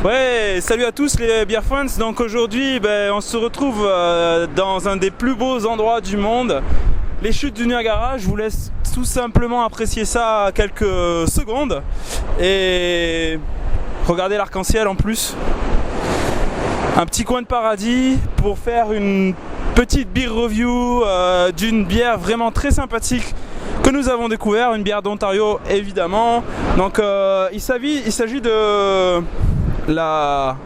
Ouais, salut à tous les Beer Fans. Donc aujourd'hui, on se retrouve dans un des plus beaux endroits du monde, les chutes du Niagara. Je vous laisse tout simplement apprécier ça quelques secondes et regardez l'arc-en-ciel en plus. Un petit coin de paradis pour faire une petite beer review d'une bière vraiment très sympathique que nous avons découvert, une bière d'Ontario évidemment. Donc il s'agit de la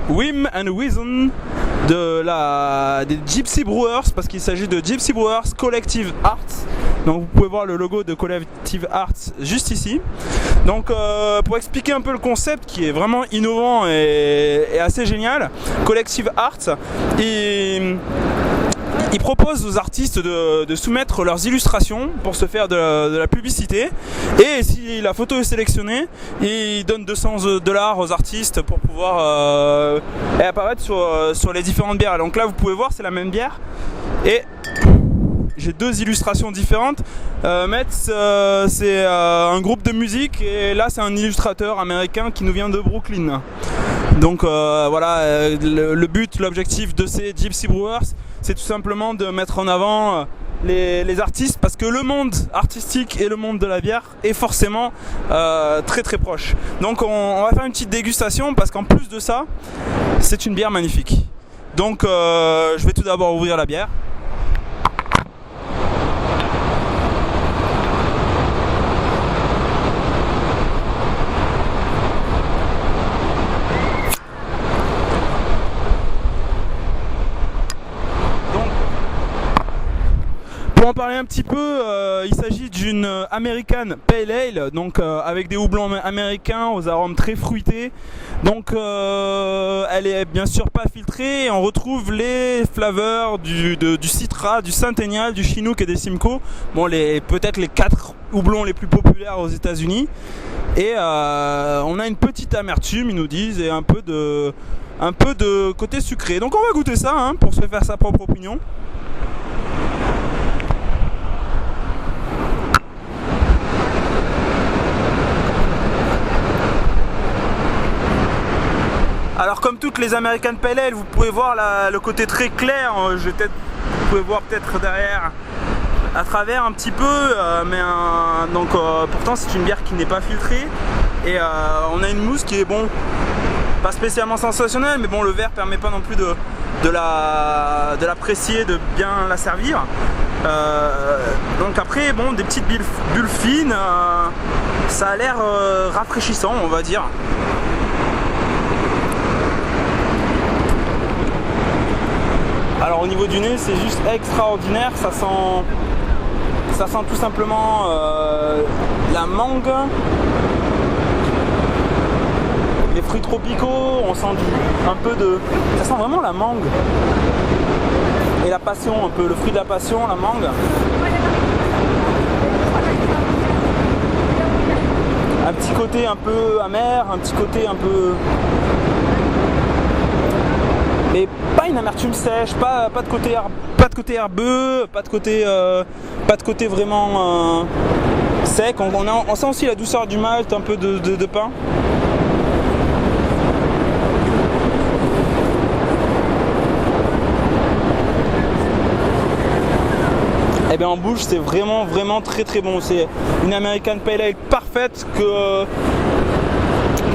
Wim & Wizon des Gypsy Brewers, parce qu'il s'agit de Gypsy Brewers Collective Arts. Donc vous pouvez voir le logo de Collective Arts juste ici. Donc pour expliquer un peu le concept qui est vraiment innovant et assez génial, Collective Arts, il propose aux artistes de soumettre leurs illustrations pour se faire de la publicité, et si la photo est sélectionnée, il donne $200 aux artistes pour pouvoir apparaître sur les différentes bières. Donc là vous pouvez voir, c'est la même bière et j'ai deux illustrations différentes. Metz, c'est un groupe de musique, et là c'est un illustrateur américain qui nous vient de Brooklyn. Donc voilà, l'objectif de ces Gypsy Brewers, c'est tout simplement de mettre en avant les artistes, parce que le monde artistique et le monde de la bière est forcément très très proche. Donc on va faire une petite dégustation, parce qu'en plus de ça, c'est une bière magnifique. Donc je vais tout d'abord ouvrir la bière. Pour en parler un petit peu, il s'agit d'une American Pale Ale, donc avec des houblons américains aux arômes très fruités. Donc elle est bien sûr pas filtrée, et on retrouve les flavors du Citra, du Centennial, du Chinook et des Simcoe. Bon, peut-être les 4 houblons les plus populaires aux États-Unis. Et on a une petite amertume, ils nous disent, et un peu de côté sucré. Donc on va goûter ça pour se faire sa propre opinion. Alors comme toutes les American Pale Ale, vous pouvez voir le côté très clair. Vous pouvez voir peut-être derrière, à travers un petit peu, pourtant c'est une bière qui n'est pas filtrée, et on a une mousse qui est pas spécialement sensationnelle, mais bon, le verre permet pas non plus de l'apprécier, de bien la servir. Donc après, des petites bulles fines, ça a l'air rafraîchissant, on va dire. Alors au niveau du nez, c'est juste extraordinaire, ça sent tout simplement la mangue, les fruits tropicaux, on sent ça sent vraiment la mangue et la passion, un peu le fruit de la passion, la mangue. Un petit côté un peu amer, un petit côté un peu... mais pas une amertume sèche, pas de côté herbeux, pas de côté vraiment sec. On sent aussi la douceur du malt, un peu de pain. Et bien en bouche, c'est vraiment très très bon. C'est une American Pale Ale parfaite,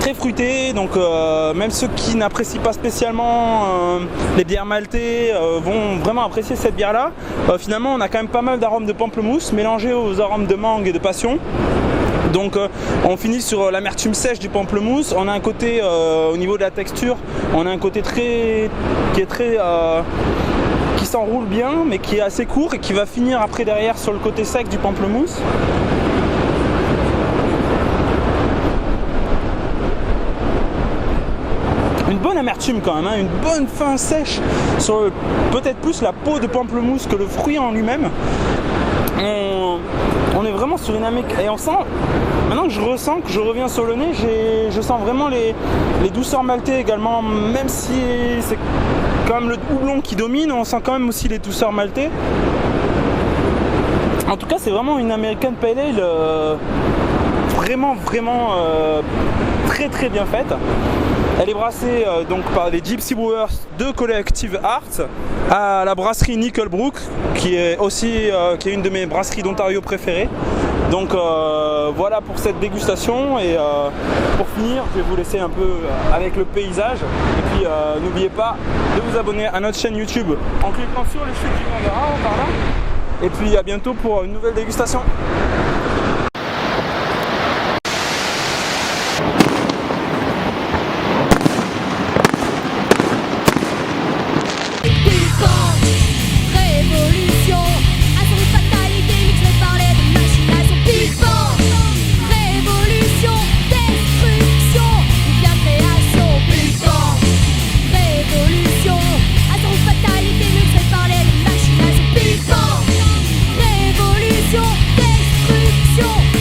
très fruité, donc même ceux qui n'apprécient pas spécialement les bières maltées vont vraiment apprécier cette bière là. Finalement on a quand même pas mal d'arômes de pamplemousse mélangés aux arômes de mangue et de passion. Donc on finit sur l'amertume sèche du pamplemousse. On a un côté au niveau de la texture, on a un côté qui s'enroule bien, mais qui est assez court et qui va finir après derrière sur le côté sec du pamplemousse. Une bonne amertume quand même, une bonne fin sèche sur peut-être plus la peau de pamplemousse que le fruit en lui-même. On est vraiment sur une et on sent, maintenant que je reviens sur le nez, je sens vraiment les douceurs maltées également, même si c'est quand même le houblon qui domine, on sent quand même aussi les douceurs maltées. En tout cas, c'est vraiment une American Pale Ale vraiment très très bien faite. Elle est brassée donc par les Gypsy Brewers de Collective Arts à la brasserie Nickelbrook, qui est une de mes brasseries d'Ontario préférées. Donc voilà pour cette dégustation, et pour finir je vais vous laisser un peu avec le paysage, et puis n'oubliez pas de vous abonner à notre chaîne YouTube en cliquant sur les chutes qui vont par là, et puis à bientôt pour une nouvelle dégustation.